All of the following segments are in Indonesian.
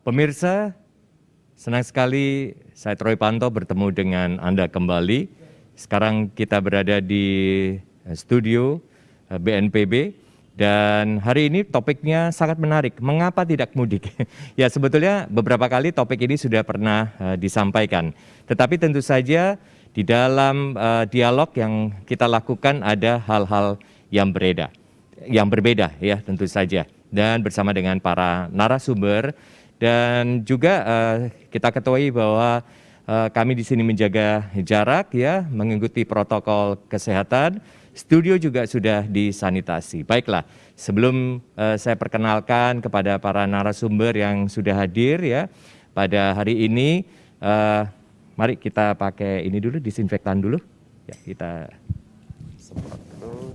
Pemirsa, senang sekali saya Troy Panto bertemu dengan Anda kembali. Sekarang kita berada di studio BNPB dan hari ini topiknya sangat menarik. Mengapa tidak mudik? Ya sebetulnya beberapa kali topik ini sudah pernah disampaikan. Tetapi tentu saja di dalam dialog yang kita lakukan ada hal-hal yang berbeda ya tentu saja. Dan bersama dengan para narasumber dan juga kita ketahui bahwa kami di sini menjaga jarak ya, mengikuti protokol kesehatan. Studio juga sudah disanitasi. Baiklah, sebelum saya perkenalkan kepada para narasumber yang sudah hadir ya pada hari ini, mari kita pakai ini dulu, disinfektan dulu. Ya, kita semprot dulu.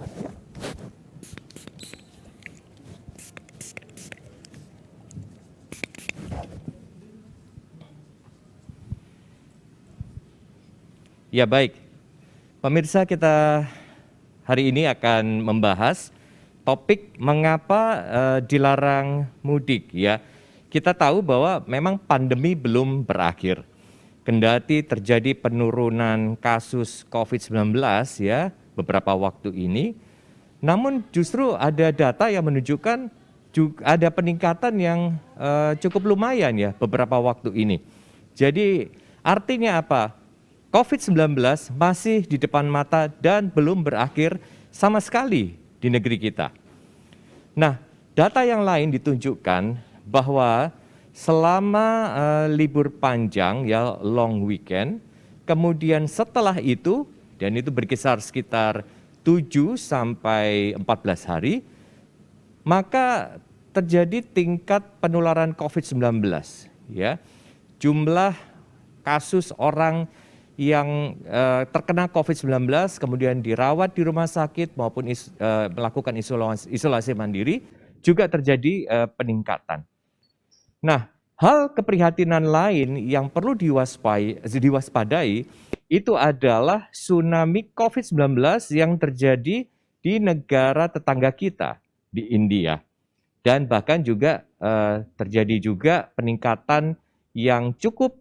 Ya baik, pemirsa kita hari ini akan membahas topik mengapa dilarang mudik ya. Kita tahu bahwa memang pandemi belum berakhir. Kendati terjadi penurunan kasus COVID-19 ya beberapa waktu ini, namun justru ada data yang menunjukkan ada peningkatan yang cukup lumayan ya beberapa waktu ini. Jadi artinya apa? COVID-19 masih di depan mata dan belum berakhir sama sekali di negeri kita. Nah, data yang lain ditunjukkan bahwa selama libur panjang ya long weekend, kemudian setelah itu dan itu berkisar sekitar 7 sampai 14 hari, maka terjadi tingkat penularan COVID-19 ya. Jumlah kasus orang yang terkena COVID-19 kemudian dirawat di rumah sakit maupun melakukan isolasi mandiri juga terjadi peningkatan. Nah, hal keprihatinan lain yang perlu diwaspadai itu adalah tsunami COVID-19 yang terjadi di negara tetangga kita, di India. Dan bahkan juga terjadi juga peningkatan yang cukup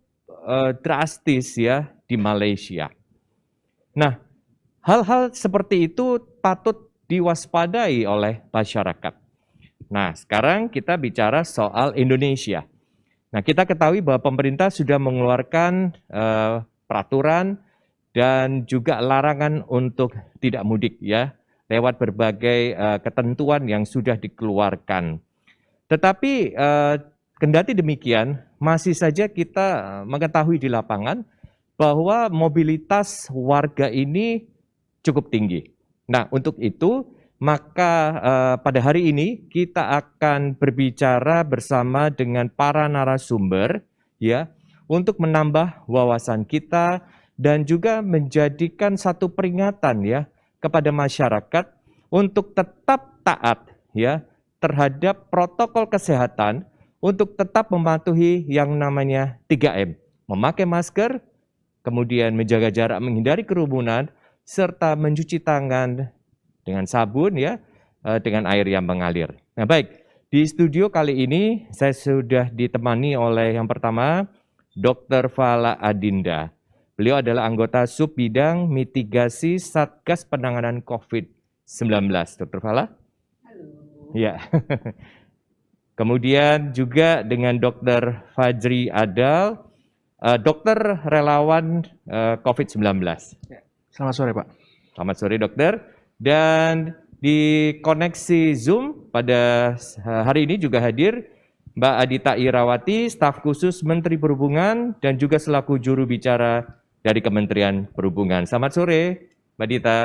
drastis ya di Malaysia. Nah, hal-hal seperti itu patut diwaspadai oleh masyarakat. Nah, sekarang kita bicara soal Indonesia. Nah, kita ketahui bahwa pemerintah sudah mengeluarkan peraturan dan juga larangan untuk tidak mudik ya, lewat berbagai ketentuan yang sudah dikeluarkan. Tetapi kendati demikian, masih saja kita mengetahui di lapangan bahwa mobilitas warga ini cukup tinggi. Nah, untuk itu, maka pada hari ini kita akan berbicara bersama dengan para narasumber ya, untuk menambah wawasan kita dan juga menjadikan satu peringatan ya kepada masyarakat untuk tetap taat ya terhadap protokol kesehatan, untuk tetap mematuhi yang namanya 3M, memakai masker, kemudian menjaga jarak, menghindari kerumunan, serta mencuci tangan dengan sabun ya, dengan air yang mengalir. Nah baik, di studio kali ini saya sudah ditemani oleh yang pertama, Dr. Fala Adinda. Beliau adalah anggota Sub Bidang Mitigasi Satgas Penanganan COVID-19. Dr. Fala? Halo. Ya. Kemudian juga dengan Dr. Fajri Adal, dokter relawan COVID-19. Selamat sore Pak. Selamat sore dokter. Dan di koneksi Zoom pada hari ini juga hadir Mbak Adita Irawati, staf khusus Menteri Perhubungan dan juga selaku juru bicara dari Kementerian Perhubungan. Selamat sore Mbak Dita.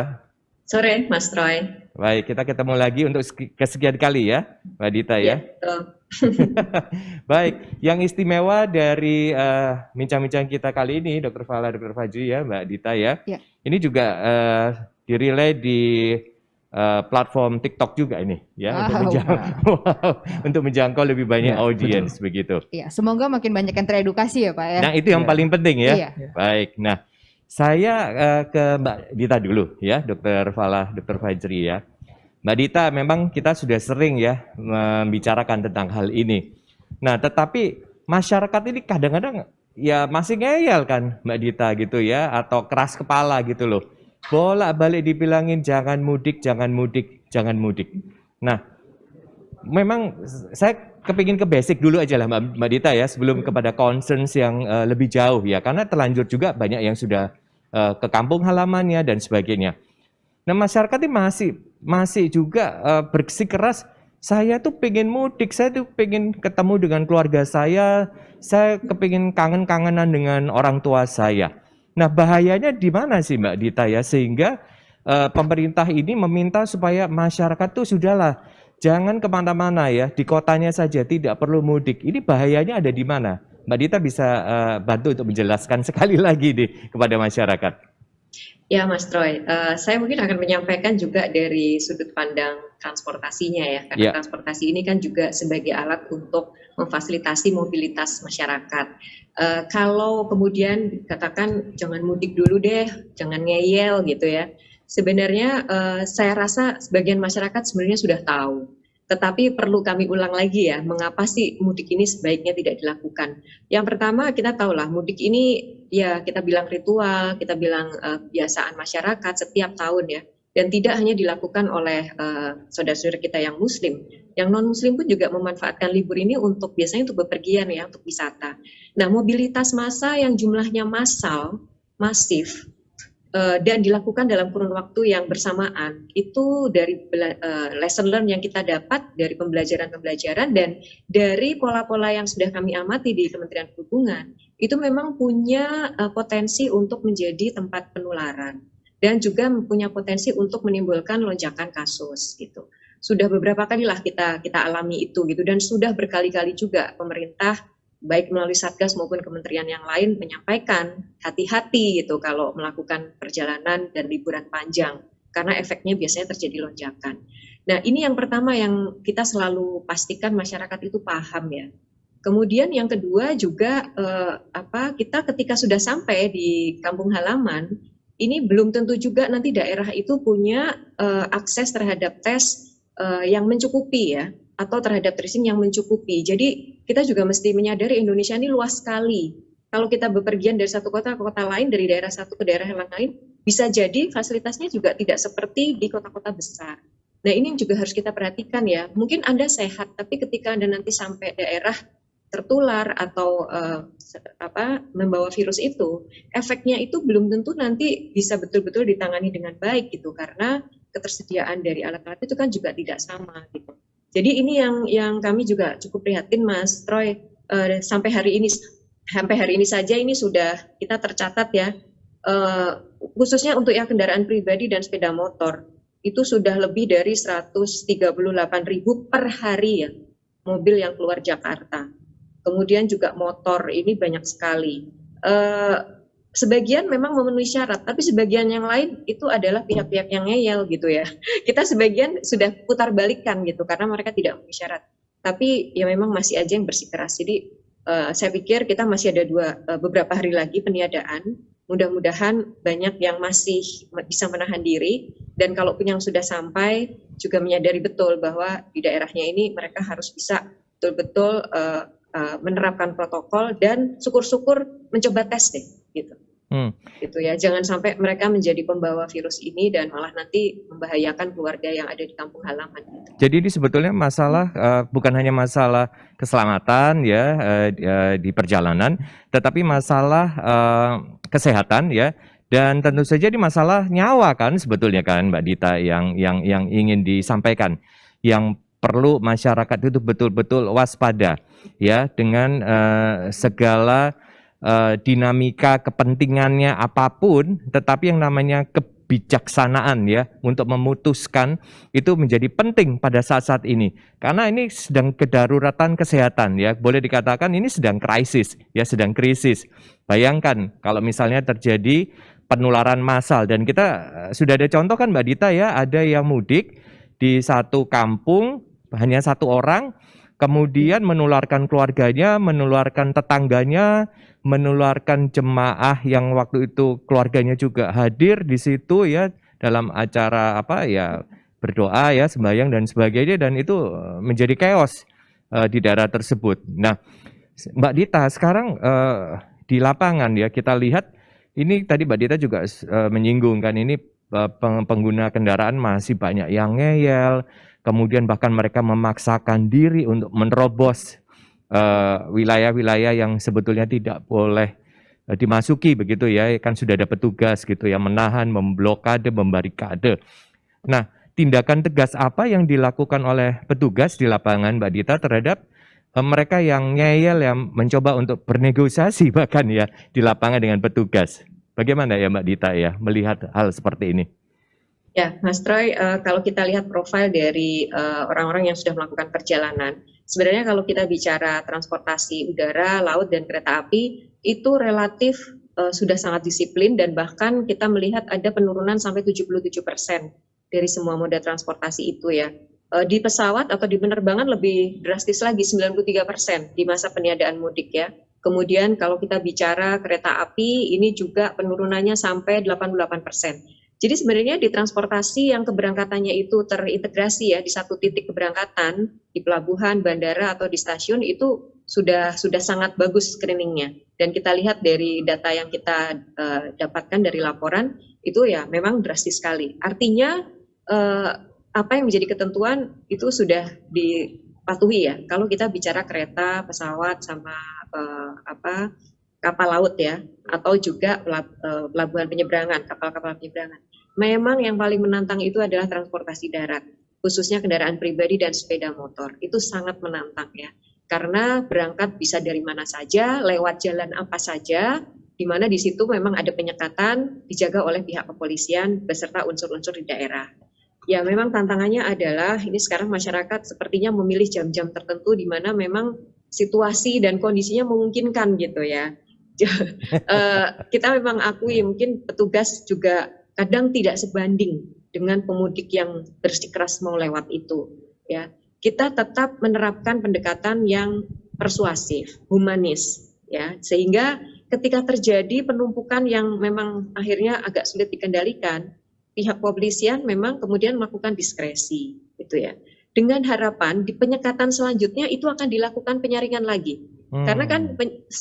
Sore, Mas Troy. Baik, kita ketemu lagi untuk kesekian kali ya, Mbak Dita ya. Betul. Baik, yang istimewa dari bincang-bincang kita kali ini, Dr. Fala, Dr. Fajri ya, Mbak Dita ya. Ini juga dirilai di platform TikTok juga ini ya, untuk menjangkau lebih banyak audiens begitu. Iya, semoga makin banyak yang teredukasi ya Pak ya. Nah itu yang paling penting ya. Iya. Baik, nah saya ke Mbak Dita dulu ya, Dr. Fala, Dr. Fajri ya. Mbak Dita, memang kita sudah sering ya membicarakan tentang hal ini. Nah, tetapi masyarakat ini kadang-kadang ya masih ngeyel kan Mbak Dita gitu ya, atau keras kepala gitu loh. Bolak-balik dibilangin jangan mudik, jangan mudik, jangan mudik. Nah, memang saya kepingin ke basic dulu aja lah Mbak Dita ya, sebelum kepada concerns yang lebih jauh ya, karena terlanjur juga banyak yang sudah ke kampung halamannya dan sebagainya. Nah, masyarakat ini masih juga bersikeras, saya tuh pengen mudik, saya tuh pengen ketemu dengan keluarga saya kepingin kangen-kangenan dengan orang tua saya. Nah, bahayanya di mana sih Mbak Dita ya, sehingga pemerintah ini meminta supaya masyarakat tuh sudahlah, jangan kemana-mana ya, di kotanya saja, tidak perlu mudik. Ini bahayanya ada di mana? Mbak Dita bisa bantu untuk menjelaskan sekali lagi nih kepada masyarakat. Ya, Mas Troy, saya mungkin akan menyampaikan juga dari sudut pandang transportasinya ya, karena transportasi ini kan juga sebagai alat untuk memfasilitasi mobilitas masyarakat. Kalau kemudian dikatakan jangan mudik dulu deh, jangan ngeyel gitu ya, sebenarnya saya rasa sebagian masyarakat sebenarnya sudah tahu. Tetapi perlu kami ulang lagi ya, mengapa sih mudik ini sebaiknya tidak dilakukan. Yang pertama kita tahulah mudik ini ya kita bilang ritual, kita bilang kebiasaan masyarakat setiap tahun ya. Dan tidak hanya dilakukan oleh saudara-saudara kita yang muslim. Yang non-muslim pun juga memanfaatkan libur ini untuk biasanya untuk bepergian ya, untuk wisata. Nah, mobilitas massa yang jumlahnya massal, masif, dan dilakukan dalam kurun waktu yang bersamaan, itu dari lesson learn yang kita dapat dari pembelajaran-pembelajaran dan dari pola-pola yang sudah kami amati di Kementerian Perhubungan, itu memang punya potensi untuk menjadi tempat penularan dan juga punya potensi untuk menimbulkan lonjakan kasus gitu. Sudah beberapa kalilah kita alami itu gitu, dan sudah berkali-kali juga pemerintah baik melalui Satgas maupun kementerian yang lain menyampaikan hati-hati gitu kalau melakukan perjalanan dan liburan panjang, karena efeknya biasanya terjadi lonjakan. Nah, ini yang pertama yang kita selalu pastikan masyarakat itu paham ya. Kemudian yang kedua juga kita ketika sudah sampai di kampung halaman, ini belum tentu juga nanti daerah itu punya akses terhadap tes yang mencukupi ya, atau terhadap tracing yang mencukupi. Jadi kita juga mesti menyadari Indonesia ini luas sekali. Kalau kita bepergian dari satu kota ke kota lain, dari daerah satu ke daerah yang lain, bisa jadi fasilitasnya juga tidak seperti di kota-kota besar. Nah, ini juga harus kita perhatikan ya. Mungkin Anda sehat, tapi ketika Anda nanti sampai daerah tertular atau membawa virus itu, efeknya itu belum tentu nanti bisa betul-betul ditangani dengan baik gitu, karena ketersediaan dari alat-alat itu kan juga tidak sama gitu. Jadi ini yang kami juga cukup prihatin, Mas Troy. Sampai hari ini saja ini sudah kita tercatat ya, khususnya untuk yang kendaraan pribadi dan sepeda motor, itu sudah lebih dari 138.000 per hari ya, mobil yang keluar Jakarta. Kemudian juga motor ini banyak sekali. Sebagian memang memenuhi syarat, tapi sebagian yang lain itu adalah pihak-pihak yang ngeyel gitu ya. Kita sebagian sudah putar balikan gitu karena mereka tidak memenuhi syarat. Tapi ya memang masih aja yang bersikeras. Jadi saya pikir kita masih ada beberapa hari lagi peniadaan. Mudah-mudahan banyak yang masih bisa menahan diri, dan kalaupun yang sudah sampai juga menyadari betul bahwa di daerahnya ini mereka harus bisa betul-betul menerapkan protokol dan syukur-syukur mencoba tes deh gitu. Gitu ya, jangan sampai mereka menjadi pembawa virus ini dan malah nanti membahayakan keluarga yang ada di kampung halaman. Jadi ini sebetulnya masalah bukan hanya masalah keselamatan ya di perjalanan, tetapi masalah kesehatan ya, dan tentu saja ini masalah nyawa kan sebetulnya kan Mbak Dita yang ingin disampaikan, yang perlu masyarakat itu betul-betul waspada ya dengan segala dinamika kepentingannya apapun, tetapi yang namanya kebijaksanaan ya untuk memutuskan itu menjadi penting pada saat-saat ini, karena ini sedang kedaruratan kesehatan ya, boleh dikatakan ini sedang krisis ya, sedang krisis. Bayangkan kalau misalnya terjadi penularan massal, dan kita sudah ada contoh kan Mbak Dita ya, ada yang mudik di satu kampung hanya satu orang, kemudian menularkan keluarganya, menularkan tetangganya, menularkan jemaah yang waktu itu keluarganya juga hadir di situ ya dalam acara berdoa ya, sembahyang dan sebagainya, dan itu menjadi chaos di daerah tersebut. Nah, Mbak Dita, sekarang di lapangan ya kita lihat ini tadi Mbak Dita juga menyinggung kan ini pengguna kendaraan masih banyak yang ngeyel, kemudian bahkan mereka memaksakan diri untuk menerobos wilayah-wilayah yang sebetulnya tidak boleh dimasuki begitu ya, kan sudah ada petugas gitu ya menahan, memblokade, membarikade. Nah, tindakan tegas apa yang dilakukan oleh petugas di lapangan Mbak Dita terhadap mereka yang ngeyel yang mencoba untuk bernegosiasi bahkan ya di lapangan dengan petugas? Bagaimana ya Mbak Dita ya melihat hal seperti ini? Ya, Mas Troy, kalau kita lihat profil dari orang-orang yang sudah melakukan perjalanan, sebenarnya kalau kita bicara transportasi udara, laut, dan kereta api, itu relatif sudah sangat disiplin dan bahkan kita melihat ada penurunan sampai 77% dari semua moda transportasi itu ya. Di pesawat atau di penerbangan lebih drastis lagi, 93% di masa peniadaan mudik ya. Kemudian kalau kita bicara kereta api, ini juga penurunannya sampai 88%. Jadi sebenarnya di transportasi yang keberangkatannya itu terintegrasi ya di satu titik keberangkatan di pelabuhan, bandara atau di stasiun itu sudah sangat bagus screeningnya. Dan kita lihat dari data yang kita dapatkan dari laporan itu ya memang drastis sekali. Artinya apa yang menjadi ketentuan itu sudah dipatuhi ya. Kalau kita bicara kereta, pesawat sama kapal laut ya, atau juga pelabuhan penyeberangan, kapal-kapal penyeberangan. Memang yang paling menantang itu adalah transportasi darat, khususnya kendaraan pribadi dan sepeda motor. Itu sangat menantang ya, karena berangkat bisa dari mana saja, lewat jalan apa saja, di mana di situ memang ada penyekatan dijaga oleh pihak kepolisian beserta unsur-unsur di daerah. Ya memang tantangannya adalah ini sekarang masyarakat sepertinya memilih jam-jam tertentu di mana memang situasi dan kondisinya memungkinkan gitu ya. Kita memang akui mungkin petugas juga kadang tidak sebanding dengan pemudik yang bersikeras mau lewat itu ya. Kita tetap menerapkan pendekatan yang persuasif, humanis ya, sehingga ketika terjadi penumpukan yang memang akhirnya agak sulit dikendalikan, pihak kepolisian memang kemudian melakukan diskresi gitu ya. Dengan harapan di penyekatan selanjutnya itu akan dilakukan penyaringan lagi. Karena kan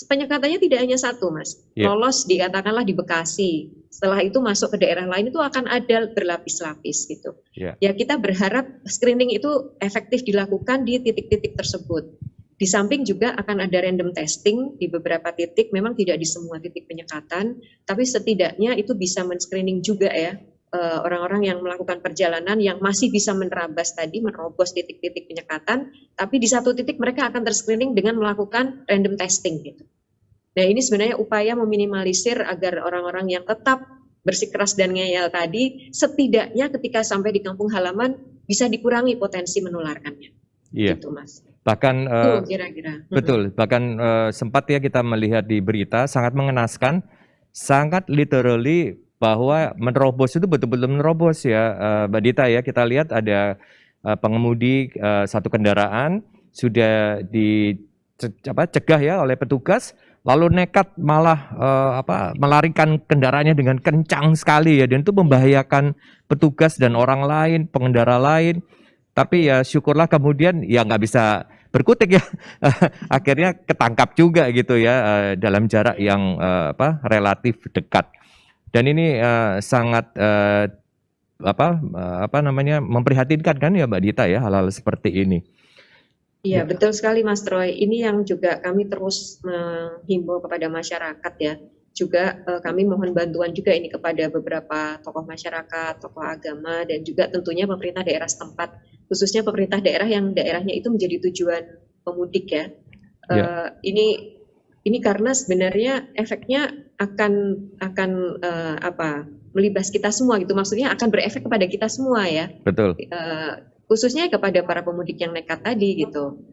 penyekatannya tidak hanya satu, Mas. Lolos dikatakanlah di Bekasi. Setelah itu masuk ke daerah lain itu akan ada berlapis-lapis gitu. Ya kita berharap screening itu efektif dilakukan di titik-titik tersebut. Di samping juga akan ada random testing di beberapa titik, memang tidak di semua titik penyekatan, tapi setidaknya itu bisa men-screening juga ya. Orang-orang yang melakukan perjalanan yang masih bisa menerabas tadi, menerobos titik-titik penyekatan, tapi di satu titik mereka akan terscreening dengan melakukan random testing gitu. Nah ini sebenarnya upaya meminimalisir agar orang-orang yang tetap bersikeras dan ngeyel tadi, setidaknya ketika sampai di kampung halaman bisa dikurangi potensi menularkannya. Iya. Gitu, Mas. Bahkan kira-kira. Betul, bahkan sempat ya kita melihat di berita sangat mengenaskan, sangat literally bahwa menerobos itu betul-betul menerobos ya Mbak Dita ya. Kita lihat ada pengemudi satu kendaraan sudah dicegah ya oleh petugas, lalu nekat malah melarikan kendaraannya dengan kencang sekali ya, dan itu membahayakan petugas dan orang lain, pengendara lain. Tapi ya syukurlah kemudian ya nggak bisa berkutik ya, akhirnya ketangkap juga gitu ya dalam jarak yang relatif dekat. Dan ini sangat memprihatinkan kan ya Mbak Dita ya, hal-hal seperti ini. Iya betul sekali Mas Troy. Ini yang juga kami terus menghimbau kepada masyarakat ya. Juga kami mohon bantuan juga ini kepada beberapa tokoh masyarakat, tokoh agama, dan juga tentunya pemerintah daerah setempat, khususnya pemerintah daerah yang daerahnya itu menjadi tujuan pemudik ya. Ini karena sebenarnya efeknya akan melibas kita semua gitu, maksudnya akan berefek kepada kita semua ya. Betul. Khususnya kepada para pemudik yang nekat tadi gitu.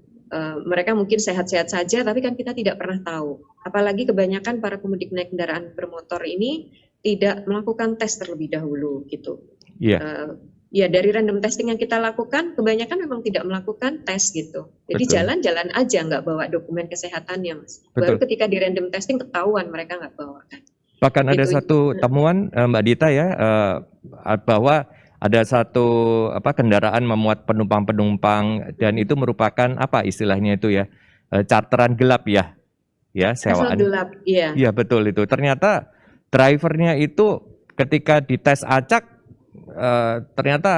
Mereka mungkin sehat-sehat saja, tapi kan kita tidak pernah tahu. Apalagi kebanyakan para pemudik naik kendaraan bermotor ini tidak melakukan tes terlebih dahulu gitu. Ya dari random testing yang kita lakukan, kebanyakan memang tidak melakukan tes gitu. Jadi jalan-jalan aja nggak bawa dokumen kesehatannya, Mas. Baru ketika di random testing ketahuan mereka nggak bawa kan. Bahkan ada satu temuan Mbak Dita ya, bahwa ada satu kendaraan memuat penumpang-penumpang dan itu merupakan istilahnya itu ya, charteran gelap ya. ya, travel sewaan. gelap, iya. Iya betul itu. Ternyata drivernya itu ketika dites acak ternyata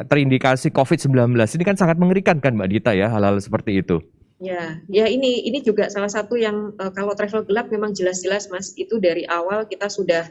terindikasi COVID-19. Ini kan sangat mengerikan kan Mbak Dita ya, hal-hal seperti itu. Ya, ya ini juga salah satu yang kalau travel gelap memang jelas-jelas Mas, itu dari awal kita sudah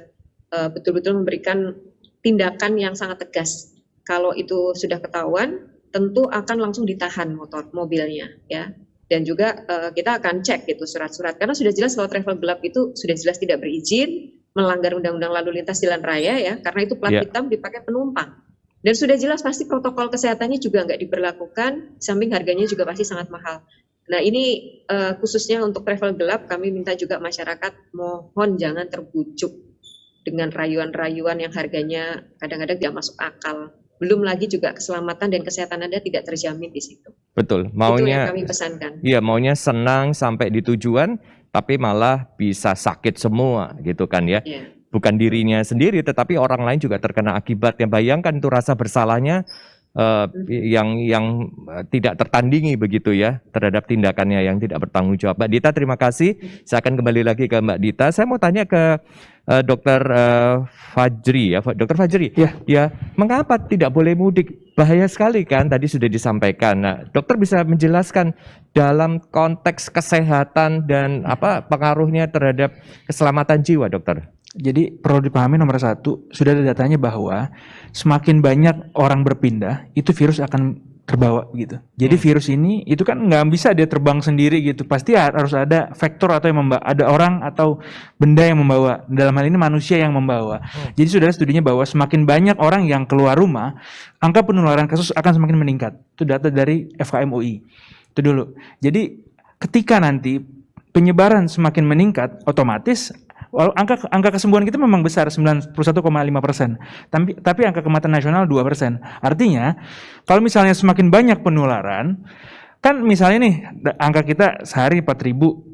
betul-betul memberikan tindakan yang sangat tegas. Kalau itu sudah ketahuan, tentu akan langsung ditahan mobilnya, ya. Dan juga kita akan cek gitu surat-surat, karena sudah jelas kalau travel gelap itu sudah jelas tidak berizin, melanggar undang-undang lalu lintas jalan raya ya, karena itu plat hitam dipakai penumpang. Dan sudah jelas pasti protokol kesehatannya juga nggak diberlakukan, samping harganya juga pasti sangat mahal. Nah ini khususnya untuk travel gelap, kami minta juga masyarakat mohon jangan terbujuk dengan rayuan-rayuan yang harganya kadang-kadang tidak masuk akal. Belum lagi juga keselamatan dan kesehatan Anda tidak terjamin di situ. Betul, Itu yang kami pesankan. Iya, maunya senang sampai di tujuan, tapi malah bisa sakit semua gitu kan ya. Yeah. Bukan dirinya sendiri, tetapi orang lain juga terkena akibatnya. Bayangkan itu rasa bersalahnya yang tidak tertandingi begitu ya terhadap tindakannya yang tidak bertanggung jawab. Mbak Dita, terima kasih. Saya akan kembali lagi ke Mbak Dita. Saya mau tanya ke Dokter Fajri ya, Dokter Fajri. Ya, mengapa tidak boleh mudik? Bahaya sekali kan, tadi sudah disampaikan. Nah, dokter bisa menjelaskan dalam konteks kesehatan dan apa pengaruhnya terhadap keselamatan jiwa, dokter? Jadi perlu dipahami nomor satu, sudah ada datanya bahwa semakin banyak orang berpindah, itu virus akan terbawa gitu. Jadi virus ini itu kan nggak bisa dia terbang sendiri gitu. Pasti harus ada faktor atau yang membawa, ada orang atau benda yang membawa. Dalam hal ini manusia yang membawa. Jadi sudah ada studinya bahwa semakin banyak orang yang keluar rumah, angka penularan kasus akan semakin meningkat. Itu data dari FKM UI. Itu dulu. Jadi ketika nanti penyebaran semakin meningkat, otomatis angka kesembuhan kita memang besar 91,5%, tapi angka kematian nasional 2%. Artinya kalau misalnya semakin banyak penularan, kan misalnya nih angka kita sehari 4.000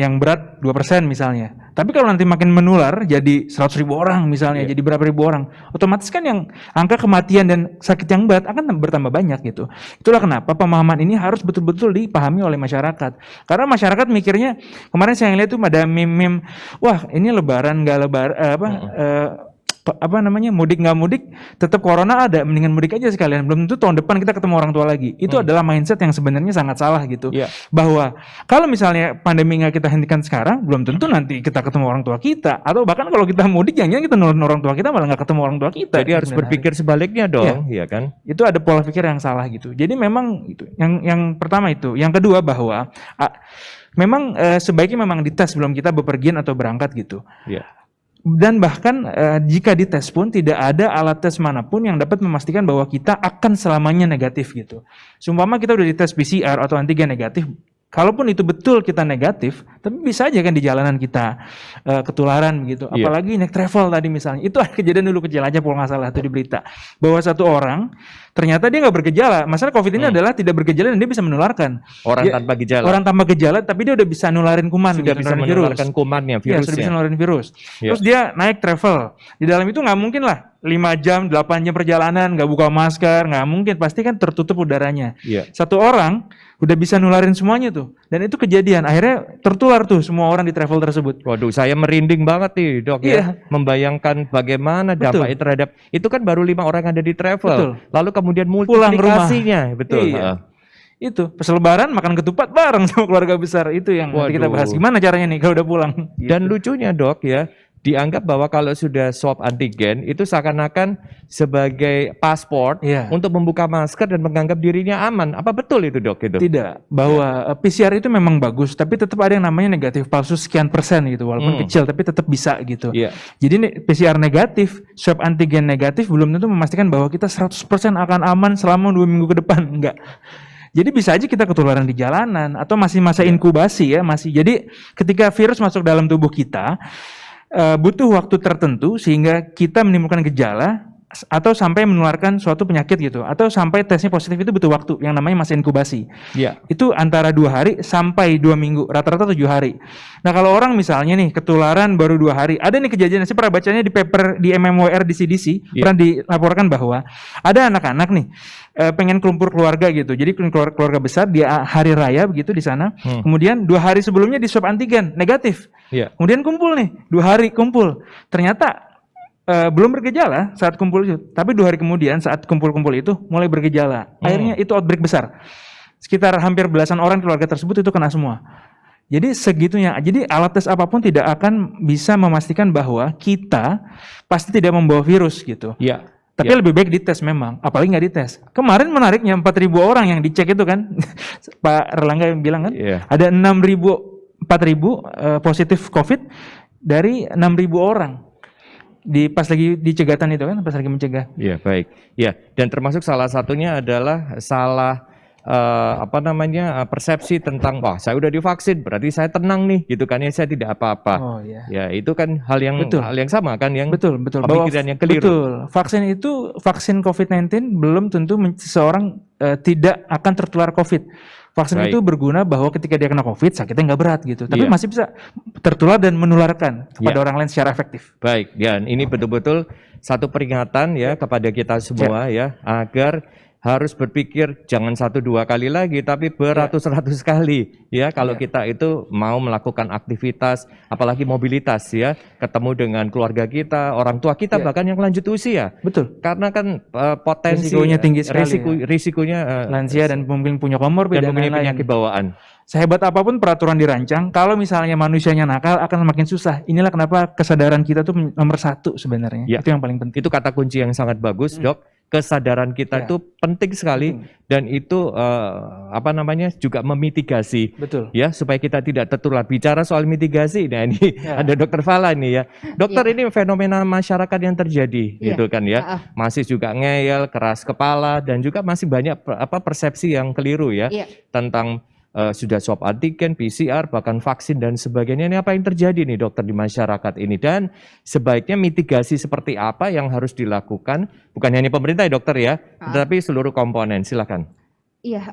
yang berat 2% misalnya. Tapi kalau nanti makin menular jadi 100.000 orang misalnya, jadi berapa ribu orang, otomatis kan yang angka kematian dan sakit yang berat akan bertambah banyak gitu. Itulah kenapa pemahaman ini harus betul-betul dipahami oleh masyarakat. Karena masyarakat mikirnya, kemarin saya lihat tuh ada meme-meme, wah ini lebaran nggak lebaran, mudik nggak mudik, tetap corona ada, mendingan mudik aja sekalian. Belum tentu tahun depan kita ketemu orang tua lagi. Itu adalah mindset yang sebenarnya sangat salah gitu. Bahwa kalau misalnya pandemi nggak kita hentikan sekarang, belum tentu nanti kita ketemu orang tua kita. Atau bahkan kalau kita mudik, jangan-jangan kita nularin orang tua kita malah nggak ketemu orang tua kita. Jadi harus berpikir sebaliknya dong, ya kan? Itu ada pola pikir yang salah gitu. Jadi memang itu yang pertama itu. Yang kedua bahwa memang sebaiknya memang dites sebelum kita bepergian atau berangkat gitu. Dan bahkan jika dites pun tidak ada alat tes manapun yang dapat memastikan bahwa kita akan selamanya negatif gitu. Seumpama kita udah dites PCR atau antigen negatif, kalaupun itu betul kita negatif, tapi bisa aja kan di jalanan kita ketularan gitu. Apalagi naik travel tadi misalnya, itu ada kejadian dulu kecil aja kalau nggak salah itu di berita, bahwa satu orang ternyata dia nggak bergejala. Masalah COVID ini adalah tidak bergejala dan dia bisa menularkan. Tanpa gejala. Orang tanpa gejala, tapi dia udah bisa nularin kuman. Sudah bisa menularkan kumannya, virusnya. Sudah bisa nularin virus. Terus dia naik travel. Di dalam itu nggak mungkin lah 5 jam, 8 jam perjalanan, nggak buka masker, nggak mungkin. Pasti kan tertutup udaranya. Satu orang udah bisa nularin semuanya tuh. Dan itu kejadian. Akhirnya tertular tuh semua orang di travel tersebut. Waduh, saya merinding banget nih dok ya. Membayangkan bagaimana dampaknya terhadap, itu kan baru 5 orang yang ada di travel. Lalu kemudian multiplikasinya. Betul. Itu pas lebaran makan ketupat bareng sama keluarga besar. Itu yang nanti kita bahas. Gimana caranya nih kalau udah pulang. Dan lucunya dok ya, dianggap bahwa kalau sudah swab antigen itu seakan-akan sebagai paspor untuk membuka masker dan menganggap dirinya aman. Apa betul itu dok? Itu? Tidak, bahwa PCR itu memang bagus, tapi tetap ada yang namanya negatif palsu sekian persen gitu, walaupun kecil tapi tetap bisa gitu. Jadi PCR negatif, swab antigen negatif belum tentu memastikan bahwa kita 100% akan aman selama 2 minggu ke depan, enggak. Jadi bisa aja kita ketularan di jalanan atau masih masa inkubasi ya, masih. Jadi ketika virus masuk dalam tubuh kita butuh waktu tertentu sehingga kita menimbulkan gejala atau sampai menularkan suatu penyakit gitu, atau sampai tesnya positif itu butuh waktu yang namanya masa inkubasi. Ya. Itu antara 2 hari sampai 2 minggu, rata-rata 7 hari. Nah kalau orang misalnya nih ketularan baru 2 hari, ada nih kejadian, saya pernah bacanya di paper di MMWR di CDC, pernah dilaporkan bahwa ada anak-anak nih pengen kumpul keluarga gitu, jadi keluarga besar di hari raya begitu di sana, kemudian 2 hari sebelumnya di swab antigen negatif, kemudian kumpul nih 2 hari kumpul, ternyata belum bergejala saat kumpul itu, tapi 2 hari kemudian saat kumpul-kumpul itu mulai bergejala. Akhirnya itu outbreak besar. Sekitar hampir belasan orang keluarga tersebut itu kena semua. Jadi segitunya. Jadi alat tes apapun tidak akan bisa memastikan bahwa kita pasti tidak membawa virus gitu. Iya. Tapi lebih baik dites memang, apalagi nggak dites. Kemarin menariknya 4.000 orang yang dicek itu kan, Pak Erlangga bilang kan, ada 4.000 positif COVID dari 6.000 orang. Pas lagi dicegatan itu kan, pas lagi mencegah. Iya, baik. Ya, dan termasuk salah satunya adalah salah persepsi tentang wah saya udah divaksin berarti saya tenang nih gitu kan, ya saya tidak apa-apa. Oh iya. Ya, itu kan hal yang sama kan, yang betul pemikiran yang keliru. Betul. Vaksin COVID-19 belum tentu seseorang tidak akan tertular COVID. Vaksin itu berguna bahwa ketika dia kena COVID, sakitnya nggak berat gitu. Tapi masih bisa tertular dan menularkan kepada orang lain secara efektif. Baik, dan ini betul-betul satu peringatan ya kepada kita semua ya, agar harus berpikir jangan 1-2 kali lagi, tapi beratus-ratus kali ya kalau kita itu mau melakukan aktivitas, apalagi mobilitas ya, ketemu dengan keluarga kita, orang tua kita, bahkan yang lanjut usia. Betul. Karena kan potensi risikonya tinggi sekali. Risikonya lansia dan mungkin punya komorbid dan mempunyai penyakit bawaan. Sehebat apapun peraturan dirancang, kalau misalnya manusianya nakal akan semakin susah. Inilah kenapa kesadaran kita tuh nomor 1 sebenarnya. Itu yang paling penting. Itu kata kunci yang sangat bagus, Dok. Kesadaran kita itu penting sekali, dan itu juga memitigasi. Betul. Ya, supaya kita tidak tertular. Bicara soal mitigasi, nah ini ada Dokter Fala nih ya. Dokter, ini fenomena masyarakat yang terjadi gitu kan ya. Masih juga ngeyel, keras kepala, dan juga masih banyak persepsi yang keliru ya tentang sudah swab antigen, PCR, bahkan vaksin dan sebagainya. Ini apa yang terjadi nih dokter di masyarakat ini, dan sebaiknya mitigasi seperti apa yang harus dilakukan, bukan hanya pemerintah ya dokter ya, tetapi seluruh komponen. Silakan. Iya,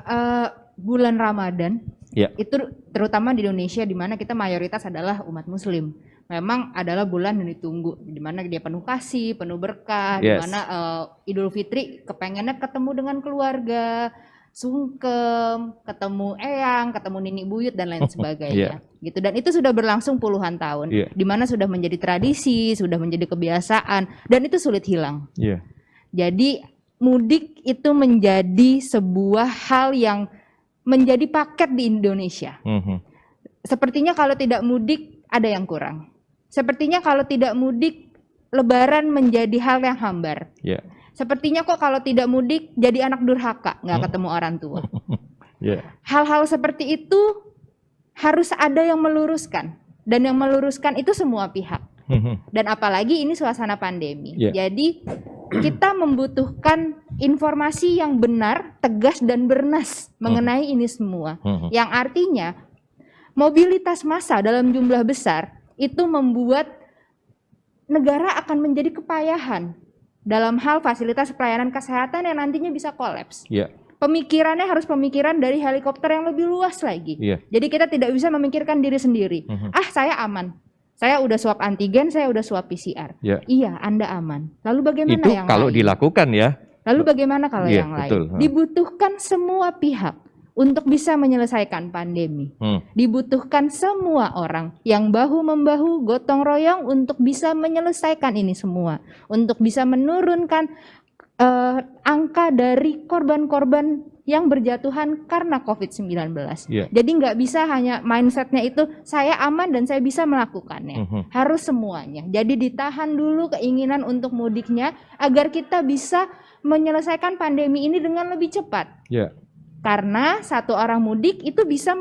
bulan Ramadan itu terutama di Indonesia di mana kita mayoritas adalah umat Muslim. Memang adalah bulan yang ditunggu, di mana dia penuh kasih, penuh berkah, di mana Idul Fitri kepengennya ketemu dengan keluarga, sungkem, ketemu eyang, ketemu nini buyut dan lain sebagainya. Gitu, dan itu sudah berlangsung puluhan tahun, di mana sudah menjadi tradisi, sudah menjadi kebiasaan, dan itu sulit hilang. Jadi mudik itu menjadi sebuah hal yang menjadi paket di Indonesia. Sepertinya kalau tidak mudik ada yang kurang. Sepertinya kalau tidak mudik Lebaran menjadi hal yang hambar. Sepertinya kok kalau tidak mudik jadi anak durhaka, nggak ketemu orang tua. Hal-hal seperti itu harus ada yang meluruskan, dan yang meluruskan itu semua pihak. Dan apalagi ini suasana pandemi. Jadi kita membutuhkan informasi yang benar, tegas dan bernas mengenai ini semua. Yang artinya mobilitas massa dalam jumlah besar itu membuat negara akan menjadi kepayahan dalam hal fasilitas pelayanan kesehatan yang nantinya bisa kolaps. Pemikirannya harus pemikiran dari helikopter yang lebih luas lagi. Jadi kita tidak bisa memikirkan diri sendiri. Saya aman. Saya udah swab antigen, saya udah swab PCR. Iya, Anda aman. Lalu bagaimana itu yang kalau lain? dilakukan ya. Lalu bagaimana kalau yang betul. lain? Dibutuhkan semua pihak untuk bisa menyelesaikan pandemi. Dibutuhkan semua orang yang bahu-membahu, gotong royong untuk bisa menyelesaikan ini semua. Untuk bisa menurunkan angka dari korban-korban yang berjatuhan karena COVID-19. Jadi nggak bisa hanya mindsetnya itu saya aman dan saya bisa melakukannya. Harus semuanya. Jadi ditahan dulu keinginan untuk mudiknya agar kita bisa menyelesaikan pandemi ini dengan lebih cepat. Karena satu orang mudik itu bisa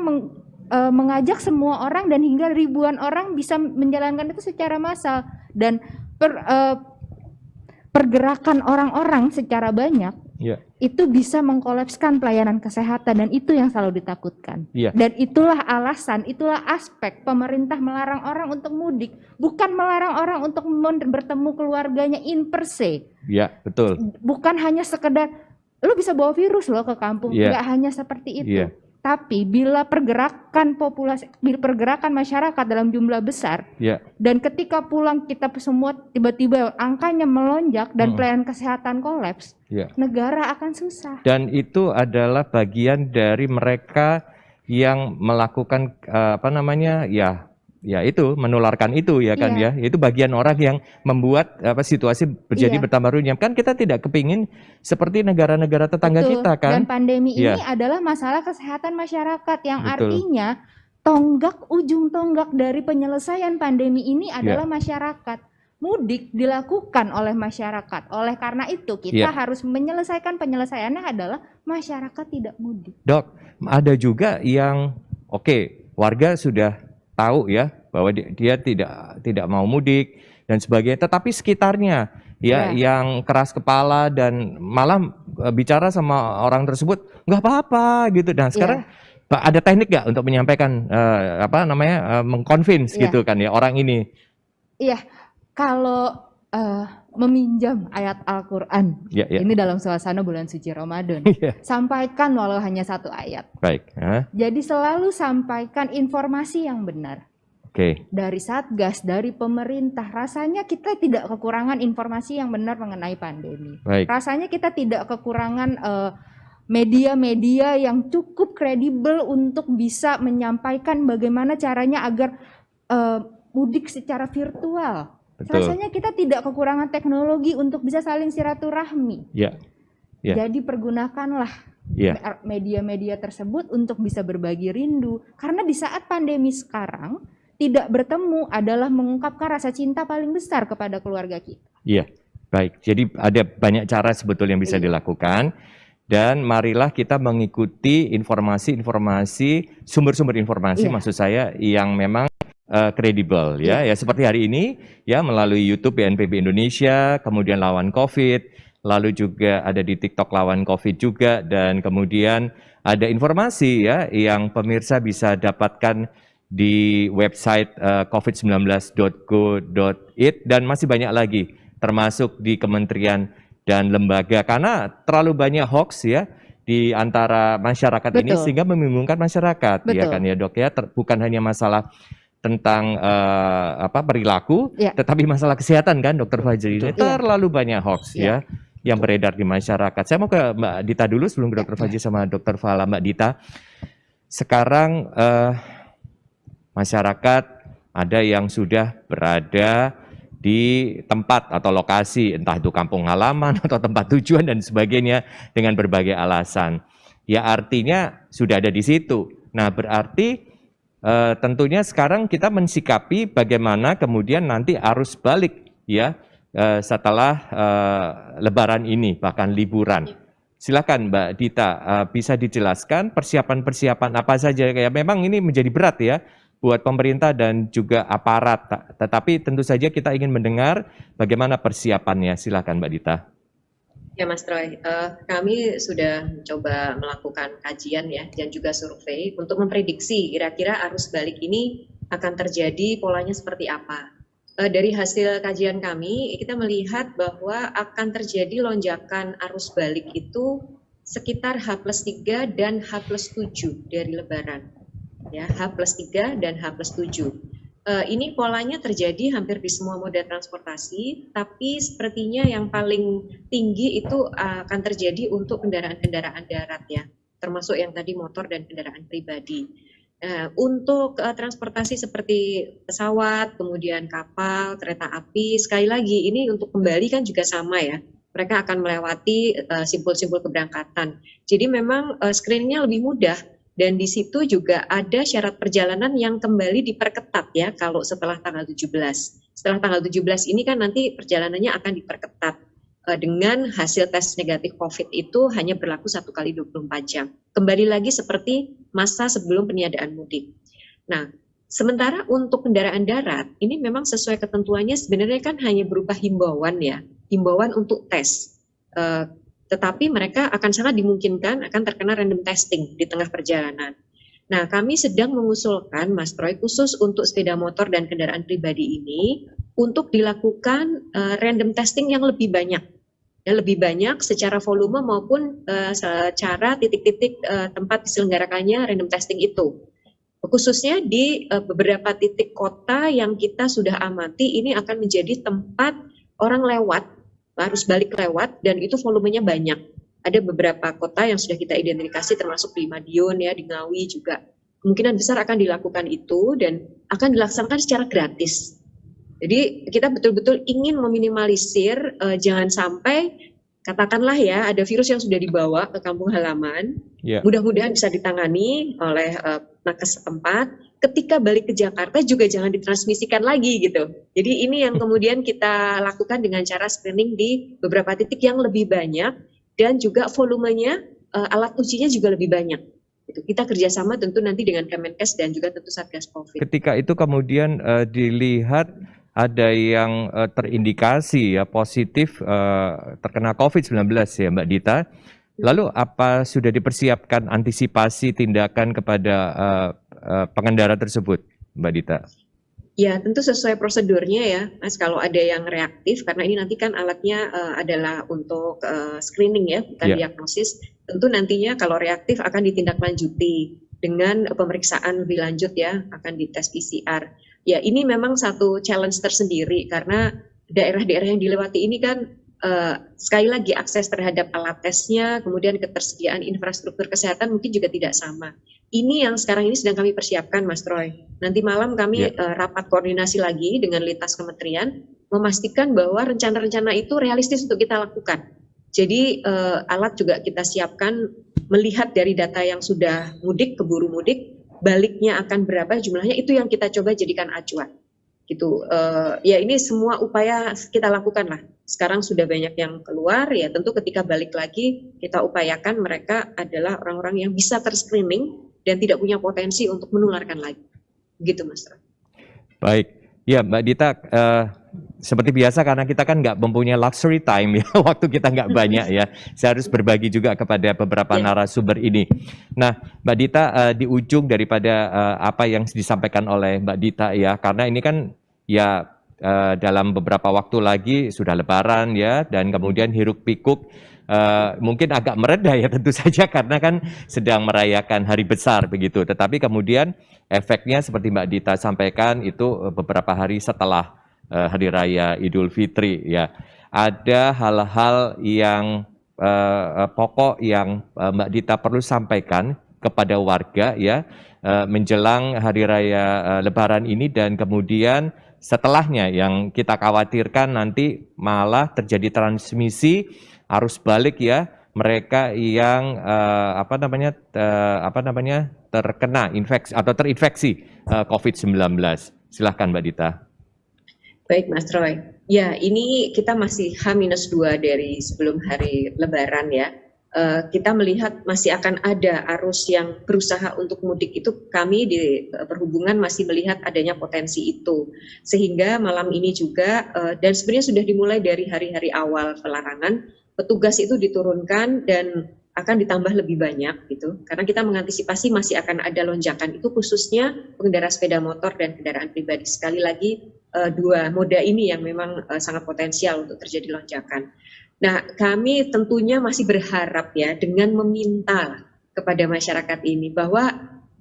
mengajak semua orang dan hingga ribuan orang bisa menjalankan itu secara massal, dan pergerakan orang-orang secara banyak Yeah. itu bisa mengkolapskan pelayanan kesehatan, dan itu yang selalu ditakutkan. Yeah. Dan itulah alasan, itulah aspek pemerintah melarang orang untuk mudik, bukan melarang orang untuk bertemu keluarganya in per se. Ya, betul. Bukan hanya sekedar lu bisa bawa virus loh ke kampung, nggak hanya seperti itu. Tapi bila pergerakan populasi, pergerakan masyarakat dalam jumlah besar, dan ketika pulang kita semua tiba-tiba angkanya melonjak dan pelayanan kesehatan kolaps, negara akan susah. Dan itu adalah bagian dari mereka yang melakukan itu menularkan itu ya kan ya. Itu bagian orang yang membuat situasi menjadi bertambah runyam. Kan kita tidak kepingin seperti negara-negara tetangga kita kan. Dan pandemi ini adalah masalah kesehatan masyarakat yang artinya ujung tonggak dari penyelesaian pandemi ini adalah masyarakat. Mudik dilakukan oleh masyarakat. Oleh karena itu kita harus menyelesaikan penyelesaiannya adalah masyarakat tidak mudik. Dok, ada juga yang warga sudah tahu ya bahwa dia tidak mau mudik dan sebagainya, tetapi sekitarnya yang keras kepala dan malah bicara sama orang tersebut nggak apa-apa gitu. Dan sekarang ada teknik nggak untuk menyampaikan mengconvince gitu kan ya orang ini? Iya, kalau meminjam ayat Al-Quran, ini dalam suasana bulan suci Ramadan, sampaikan walau hanya satu ayat. Baik. Jadi selalu sampaikan informasi yang benar. Dari Satgas, dari pemerintah, rasanya kita tidak kekurangan informasi yang benar mengenai pandemi. Rasanya kita tidak kekurangan media-media yang cukup kredibel untuk bisa menyampaikan bagaimana caranya agar mudik secara virtual. Rasanya kita tidak kekurangan teknologi untuk bisa saling silaturahmi. Jadi pergunakanlah media-media tersebut untuk bisa berbagi rindu. Karena di saat pandemi sekarang, tidak bertemu adalah mengungkapkan rasa cinta paling besar kepada keluarga kita. Iya, baik. Jadi ada banyak cara sebetulnya yang bisa dilakukan. Dan marilah kita mengikuti informasi-informasi, sumber-sumber informasi maksud saya yang memang kredibel ya seperti hari ini ya melalui YouTube BNPB Indonesia, kemudian lawan COVID, lalu juga ada di TikTok lawan COVID juga, dan kemudian ada informasi ya yang pemirsa bisa dapatkan di website covid19.go.id dan masih banyak lagi termasuk di kementerian dan lembaga, karena terlalu banyak hoax ya di antara masyarakat ini sehingga membingungkan masyarakat. Ya kan ya Dok ya, bukan hanya masalah tentang perilaku, tetapi masalah kesehatan kan Dokter Fajri. Terlalu banyak hoax ya yang beredar di masyarakat. Saya mau ke Mbak Dita dulu sebelum ke Dokter Fajri sama Dokter Fala. Mbak Dita, sekarang masyarakat ada yang sudah berada di tempat atau lokasi, entah itu kampung halaman atau tempat tujuan dan sebagainya dengan berbagai alasan. Ya artinya sudah ada di situ. Nah berarti tentunya sekarang kita mensikapi bagaimana kemudian nanti arus balik ya setelah Lebaran ini bahkan liburan. Silakan Mbak Dita, bisa dijelaskan persiapan-persiapan apa saja, kayak memang ini menjadi berat ya buat pemerintah dan juga aparat, tetapi tentu saja kita ingin mendengar bagaimana persiapannya. Silakan Mbak Dita. Ya Mas Troy, kami sudah mencoba melakukan kajian ya dan juga survei untuk memprediksi kira-kira arus balik ini akan terjadi polanya seperti apa. Dari hasil kajian kami, kita melihat bahwa akan terjadi lonjakan arus balik itu sekitar H+3 dan H+7 dari Lebaran. Ya, H+3 dan H+7. Ini polanya terjadi hampir di semua moda transportasi, tapi sepertinya yang paling tinggi itu akan terjadi untuk kendaraan-kendaraan darat ya, termasuk yang tadi motor dan kendaraan pribadi. Untuk transportasi seperti pesawat, kemudian kapal, kereta api, sekali lagi ini untuk kembali kan juga sama ya, mereka akan melewati simpul-simpul keberangkatan. Jadi memang screeningnya lebih mudah. Dan di situ juga ada syarat perjalanan yang kembali diperketat ya kalau setelah tanggal 17. Setelah tanggal 17 ini kan nanti perjalanannya akan diperketat dengan hasil tes negatif COVID itu hanya berlaku 1 kali 24 jam. Kembali lagi seperti masa sebelum peniadaan mudik. Nah, sementara untuk kendaraan darat ini memang sesuai ketentuannya sebenarnya kan hanya berupa himbauan ya, himbauan untuk tes. tetapi mereka akan sangat dimungkinkan akan terkena random testing di tengah perjalanan. Nah, kami sedang mengusulkan, Mas Troy, khusus untuk sepeda motor dan kendaraan pribadi ini, untuk dilakukan random testing yang lebih banyak. Ya, lebih banyak secara volume maupun secara titik-titik tempat diselenggarakannya random testing itu. Khususnya di beberapa titik kota yang kita sudah amati, ini akan menjadi tempat orang lewat, harus balik lewat, dan itu volumenya banyak. Ada beberapa kota yang sudah kita identifikasi termasuk di Madiun ya, di Ngawi juga. Kemungkinan besar akan dilakukan itu dan akan dilaksanakan secara gratis. Jadi kita betul-betul ingin meminimalisir jangan sampai katakanlah ya ada virus yang sudah dibawa ke kampung halaman. Yeah. Mudah-mudahan bisa ditangani oleh nakes setempat. Ketika balik ke Jakarta juga jangan ditransmisikan lagi gitu. Jadi ini yang kemudian kita lakukan dengan cara screening di beberapa titik yang lebih banyak. Dan juga volumenya, alat ujinya juga lebih banyak. Kita kerjasama tentu nanti dengan Kemenkes dan juga tentu Satgas Covid. Ketika itu kemudian dilihat ada yang terindikasi ya positif terkena COVID-19 ya Mbak Dita. Lalu apa sudah dipersiapkan antisipasi tindakan kepada pengendara tersebut Mbak Dita? Ya, tentu sesuai prosedurnya ya, Mas. Kalau ada yang reaktif, karena ini nanti kan alatnya adalah untuk screening ya, bukan diagnosis. Tentu nantinya kalau reaktif akan ditindaklanjuti dengan pemeriksaan lebih lanjut ya, akan dites PCR. Ya, ini memang satu challenge tersendiri karena daerah-daerah yang dilewati ini kan sekali lagi akses terhadap alat tesnya, kemudian ketersediaan infrastruktur kesehatan mungkin juga tidak sama. Ini yang sekarang ini sedang kami persiapkan, Mas Troy. Nanti malam kami rapat koordinasi lagi dengan lintas kementerian, memastikan bahwa rencana-rencana itu realistis untuk kita lakukan. Jadi alat juga kita siapkan melihat dari data yang sudah mudik, keburu mudik, baliknya akan berapa jumlahnya, itu yang kita coba jadikan acuan. Gitu. Ya ini semua upaya kita lakukan lah. Sekarang sudah banyak yang keluar, ya tentu ketika balik lagi kita upayakan mereka adalah orang-orang yang bisa terscreening dan tidak punya potensi untuk menularkan lagi. Begitu Mas. Baik, ya Mbak Dita, seperti biasa karena kita kan nggak mempunyai luxury time ya, waktu kita nggak banyak ya. Saya harus berbagi juga kepada beberapa narasumber ini. Nah Mbak Dita, di ujung daripada apa yang disampaikan oleh Mbak Dita ya, karena ini kan ya dalam beberapa waktu lagi sudah Lebaran ya, dan kemudian hiruk pikuk mungkin agak mereda ya tentu saja karena kan sedang merayakan hari besar begitu. Tetapi kemudian efeknya seperti Mbak Dita sampaikan itu beberapa hari setelah Hari Raya Idul Fitri ya. Ada hal-hal yang pokok yang Mbak Dita perlu sampaikan kepada warga ya menjelang Hari Raya Lebaran ini, dan kemudian setelahnya yang kita khawatirkan nanti malah terjadi transmisi arus balik ya, mereka yang terkena infeksi atau terinfeksi COVID-19. Silahkan Mbak Dita. Baik Mas Troy, ya ini kita masih H-2 dari sebelum hari Lebaran ya. Kita melihat masih akan ada arus yang berusaha untuk mudik, itu kami di perhubungan masih melihat adanya potensi itu. Sehingga malam ini juga, dan sebenarnya sudah dimulai dari hari-hari awal pelarangan, petugas itu diturunkan dan akan ditambah lebih banyak gitu. Karena kita mengantisipasi masih akan ada lonjakan, itu khususnya pengendara sepeda motor dan kendaraan pribadi. Sekali lagi, dua moda ini yang memang sangat potensial untuk terjadi lonjakan. Nah, kami tentunya masih berharap ya dengan meminta kepada masyarakat ini bahwa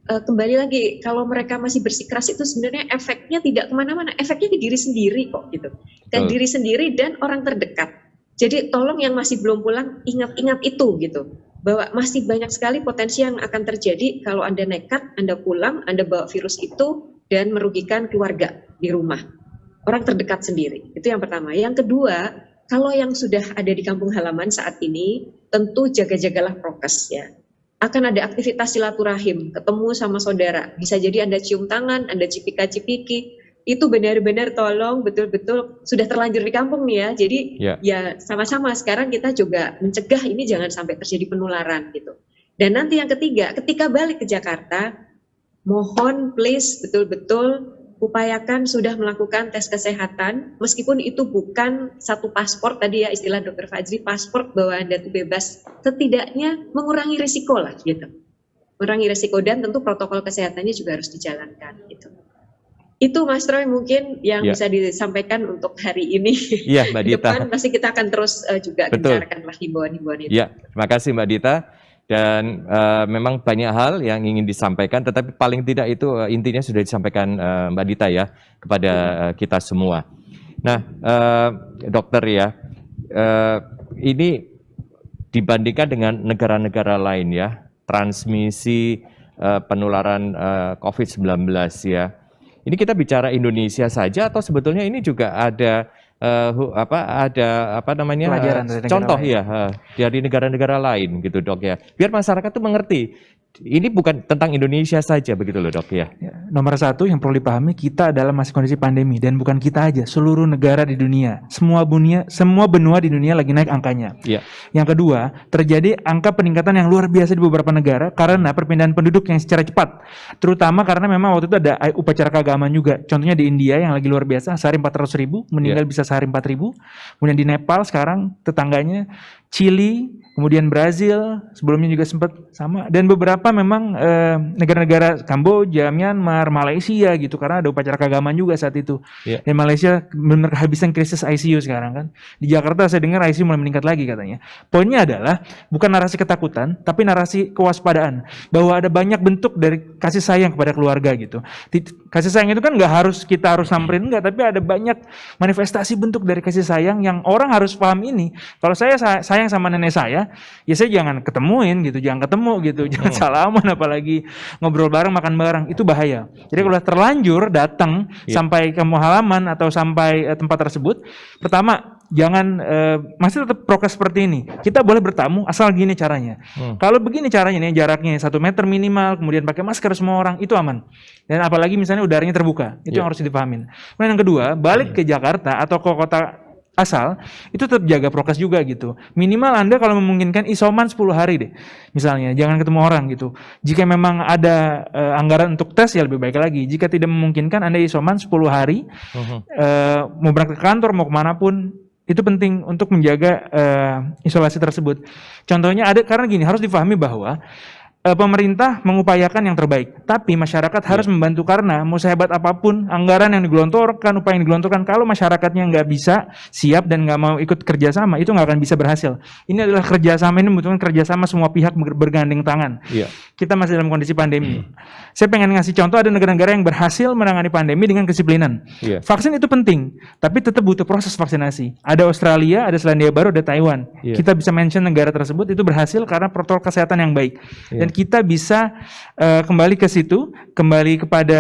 kembali lagi kalau mereka masih bersikeras itu sebenarnya efeknya tidak kemana-mana, efeknya ke diri sendiri kok gitu, ke diri sendiri dan orang terdekat. Jadi tolong yang masih belum pulang ingat-ingat itu gitu, bahwa masih banyak sekali potensi yang akan terjadi kalau Anda nekat, Anda pulang, Anda bawa virus itu dan merugikan keluarga di rumah, orang terdekat sendiri. Itu yang pertama. Yang kedua, kalau yang sudah ada di kampung halaman saat ini, tentu jaga-jagalah prokes ya. Akan ada aktivitas silaturahim, ketemu sama saudara. Bisa jadi Anda cium tangan, Anda cipika-cipiki. Itu benar-benar tolong betul-betul sudah terlanjur di kampung nih ya. Jadi ya sama-sama sekarang kita juga mencegah ini jangan sampai terjadi penularan gitu. Dan nanti yang ketiga, ketika balik ke Jakarta, mohon please betul-betul upayakan sudah melakukan tes kesehatan, meskipun itu bukan satu paspor tadi ya istilah Dr. Fajri, paspor bahwa Anda itu bebas, setidaknya mengurangi risiko lah gitu. Mengurangi risiko dan tentu protokol kesehatannya juga harus dijalankan gitu. Itu Mas Troy mungkin yang bisa disampaikan untuk hari ini. Iya, Mbak Dita. Depan pasti kita akan terus juga bicarakan himbauan-himbauan itu. Ya, terima kasih Mbak Dita. Dan memang banyak hal yang ingin disampaikan, tetapi paling tidak itu intinya sudah disampaikan Mbak Dita ya kepada kita semua. Nah, dokter ya, ini dibandingkan dengan negara-negara lain ya, transmisi penularan COVID-19 ya. Ini kita bicara Indonesia saja atau sebetulnya ini juga ada Pelajaran dari contoh lain. ya dari negara-negara lain gitu dok ya, biar masyarakat tuh mengerti ini bukan tentang Indonesia saja begitu loh dok ya. Nomor satu yang perlu dipahami, kita adalah masih kondisi pandemi dan bukan kita aja, seluruh negara di dunia, semua benua di dunia lagi naik angkanya. Ya. Yang kedua, terjadi angka peningkatan yang luar biasa di beberapa negara karena perpindahan penduduk yang secara cepat, terutama karena memang waktu itu ada upacara keagamaan juga. Contohnya di India yang lagi luar biasa, sehari 400.000, meninggal bisa sehari 4.000. Kemudian di Nepal sekarang tetangganya, Chili, kemudian Brazil, sebelumnya juga sempat sama, dan beberapa memang negara-negara Kamboja, Myanmar, Malaysia gitu, karena ada upacara keagamaan juga saat itu. Dan Malaysia benar kehabisan krisis ICU sekarang kan. Di Jakarta saya dengar ICU mulai meningkat lagi katanya. Poinnya adalah bukan narasi ketakutan, tapi narasi kewaspadaan, bahwa ada banyak bentuk dari kasih sayang kepada keluarga gitu. Kasih sayang itu kan kita harus samperin, enggak, tapi ada banyak manifestasi bentuk dari kasih sayang yang orang harus paham ini. Kalau saya sayang sama nenek saya, ya saya jangan ketemuin gitu, jangan jangan salaman, apalagi ngobrol bareng, makan bareng, itu bahaya. Jadi kalau terlanjur datang sampai ke halaman atau sampai tempat tersebut, pertama jangan masih tetap prokes seperti ini. Kita boleh bertamu asal gini caranya. Kalau begini caranya nih, jaraknya 1 meter minimal, kemudian pakai masker semua orang, itu aman. Dan apalagi misalnya udaranya terbuka, itu yang harus dipahamin. Kemudian yang kedua, balik ke Jakarta atau ke kota asal, itu tetap jaga prokes juga gitu. Minimal Anda kalau memungkinkan isoman 10 hari deh. Misalnya, jangan ketemu orang gitu. Jika memang ada anggaran untuk tes, ya lebih baik lagi. Jika tidak memungkinkan, Anda isoman 10 hari, mau berangkat ke kantor, mau kemanapun, itu penting untuk menjaga isolasi tersebut. Contohnya karena gini, harus difahami bahwa pemerintah mengupayakan yang terbaik, tapi masyarakat harus membantu, karena mau sehebat apapun anggaran yang digelontorkan, upaya yang digelontorkan, kalau masyarakatnya nggak bisa siap dan nggak mau ikut kerjasama, itu nggak akan bisa berhasil. Ini adalah kerjasama, ini membutuhkan kerjasama semua pihak bergandeng tangan. Kita masih dalam kondisi pandemi. Saya pengen ngasih contoh, ada negara-negara yang berhasil menangani pandemi dengan kedisiplinan. Vaksin itu penting, tapi tetap butuh proses vaksinasi. Ada Australia, ada Selandia Baru, ada Taiwan. Kita bisa mention negara tersebut itu berhasil karena protokol kesehatan yang baik. Dan kita bisa kembali ke situ, kembali kepada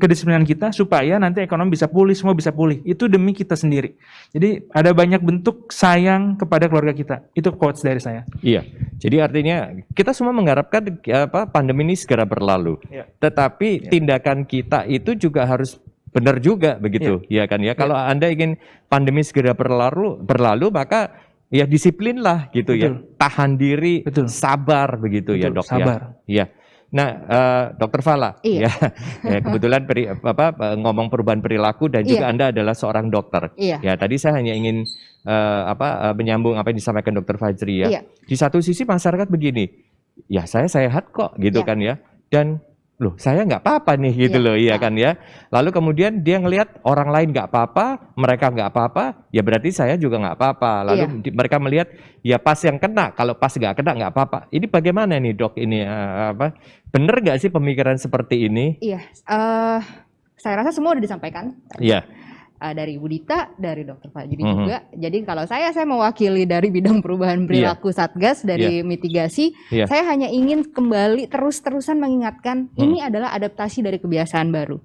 kedisiplinan kita supaya nanti ekonomi bisa pulih, semua bisa pulih. Itu demi kita sendiri. Jadi ada banyak bentuk sayang kepada keluarga kita. Itu quotes dari saya. Iya. Jadi artinya kita semua mengharapkan pandemi ini segera berlalu. Tetapi tindakan kita itu juga harus benar juga begitu, ya kan ya. Kalau Anda ingin pandemi segera berlalu, maka ya disiplinlah gitu. Ya, tahan diri, sabar begitu. Ya dok. Sabar. Ya. Nah, Dokter Fala, ya kebetulan ngomong perubahan perilaku dan juga Anda adalah seorang dokter. Ya, tadi saya hanya ingin menyambung apa yang disampaikan Dokter Fajri ya. Di satu sisi masyarakat begini, ya saya sehat kok gitu kan ya, dan loh saya nggak apa-apa nih gitu loh, iya kan ya. Lalu kemudian dia ngelihat orang lain nggak apa-apa, mereka nggak apa-apa, ya berarti saya juga nggak apa-apa. Lalu mereka melihat ya pas yang kena, kalau pas nggak kena nggak apa-apa. Ini bagaimana nih dok, ini bener nggak sih pemikiran seperti ini? Iya, saya rasa semua udah disampaikan. Iya. Dari Ibu Dita, dari Dr. Fajri juga. Jadi kalau saya mewakili dari bidang perubahan perilaku Satgas dari mitigasi, saya hanya ingin kembali terus-terusan mengingatkan ini adalah adaptasi dari kebiasaan baru.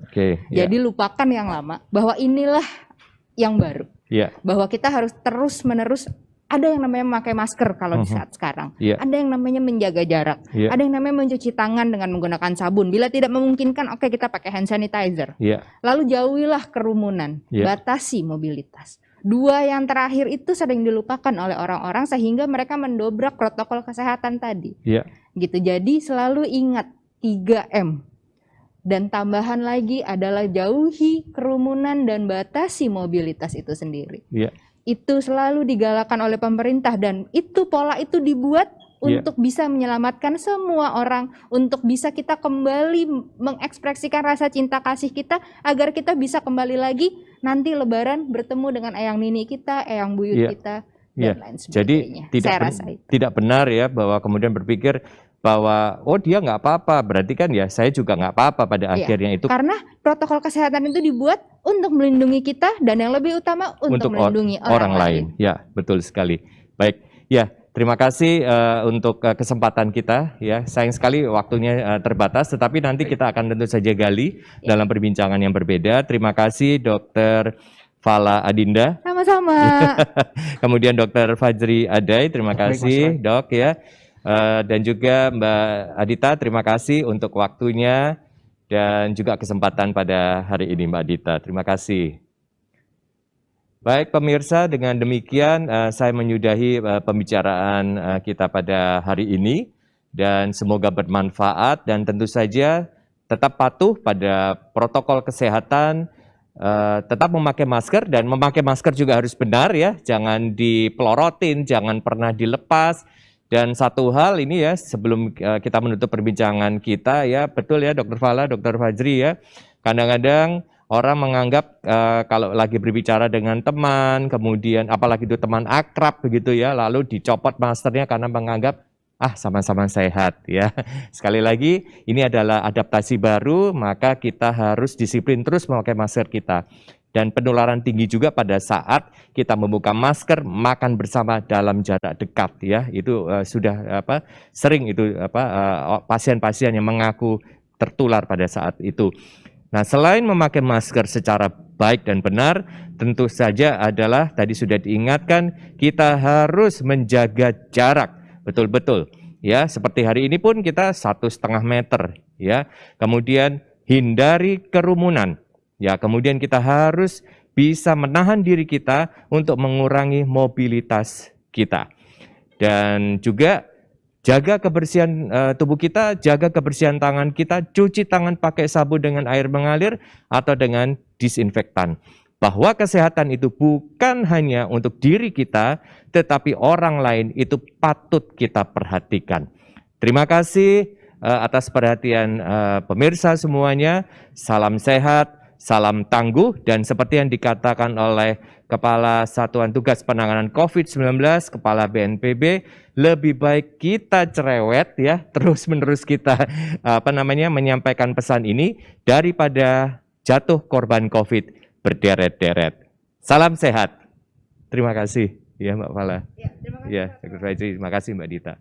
Jadi lupakan yang lama, bahwa inilah yang baru. Bahwa kita harus terus-menerus, ada yang namanya memakai masker kalau di saat sekarang. Ada yang namanya menjaga jarak. Ada yang namanya mencuci tangan dengan menggunakan sabun. Bila tidak memungkinkan, oke kita pakai hand sanitizer. Lalu jauhilah kerumunan, batasi mobilitas. 2 yang terakhir itu sering dilupakan oleh orang-orang sehingga mereka mendobrak protokol kesehatan tadi. Gitu. Jadi selalu ingat 3M. Dan tambahan lagi adalah jauhi kerumunan dan batasi mobilitas itu sendiri. Iya. Itu selalu digalakan oleh pemerintah dan pola itu dibuat untuk bisa menyelamatkan semua orang, untuk bisa kita kembali mengekspresikan rasa cinta kasih kita agar kita bisa kembali lagi nanti Lebaran bertemu dengan eyang nini kita, eyang buyut kita dan lain sebagainya. Jadi tidak benar ya bahwa kemudian berpikir bahwa oh dia nggak apa-apa, berarti kan ya saya juga nggak apa-apa pada akhirnya itu. Karena protokol kesehatan itu dibuat untuk melindungi kita dan yang lebih utama untuk melindungi orang lain. Ya, betul sekali. Baik, ya terima kasih untuk kesempatan kita. Ya, sayang sekali waktunya terbatas, tetapi nanti kita akan tentu saja gali dalam perbincangan yang berbeda. Terima kasih Dr. Fala Adinda. Sama-sama. Kemudian Dr. Fajri Adai, terima kasih Dok ya. Dan juga Mbak Adita, terima kasih untuk waktunya dan juga kesempatan pada hari ini Mbak Adita. Terima kasih. Baik pemirsa, dengan demikian saya menyudahi pembicaraan kita pada hari ini dan semoga bermanfaat dan tentu saja tetap patuh pada protokol kesehatan, tetap memakai masker dan memakai masker juga harus benar ya, jangan dipelorotin, jangan pernah dilepas. Dan satu hal ini ya, sebelum kita menutup perbincangan kita ya, betul ya Dr. Fala, Dr. Fajri ya, kadang-kadang orang menganggap kalau lagi berbicara dengan teman, kemudian apalagi itu teman akrab begitu ya, lalu dicopot maskernya karena menganggap sama-sama sehat ya. Sekali lagi ini adalah adaptasi baru, maka kita harus disiplin terus memakai masker kita. Dan penularan tinggi juga pada saat kita membuka masker, makan bersama dalam jarak dekat ya. Itu sudah sering itu pasien-pasien yang mengaku tertular pada saat itu. Nah, selain memakai masker secara baik dan benar, tentu saja adalah tadi sudah diingatkan kita harus menjaga jarak betul-betul ya. Seperti hari ini pun kita 1,5 meter ya. Kemudian hindari kerumunan. Ya, kemudian kita harus bisa menahan diri kita untuk mengurangi mobilitas kita. Dan juga jaga kebersihan tubuh kita, jaga kebersihan tangan kita, cuci tangan pakai sabun dengan air mengalir atau dengan disinfektan. Bahwa kesehatan itu bukan hanya untuk diri kita, tetapi orang lain itu patut kita perhatikan. Terima kasih atas perhatian pemirsa semuanya. Salam sehat. Salam tangguh, dan seperti yang dikatakan oleh Kepala Satuan Tugas Penanganan COVID-19, Kepala BNPB, lebih baik kita cerewet ya, terus-menerus kita menyampaikan pesan ini daripada jatuh korban COVID berderet-deret. Salam sehat. Terima kasih ya Mbak Fala. Ya, terima kasih. Terima kasih Mbak Dita.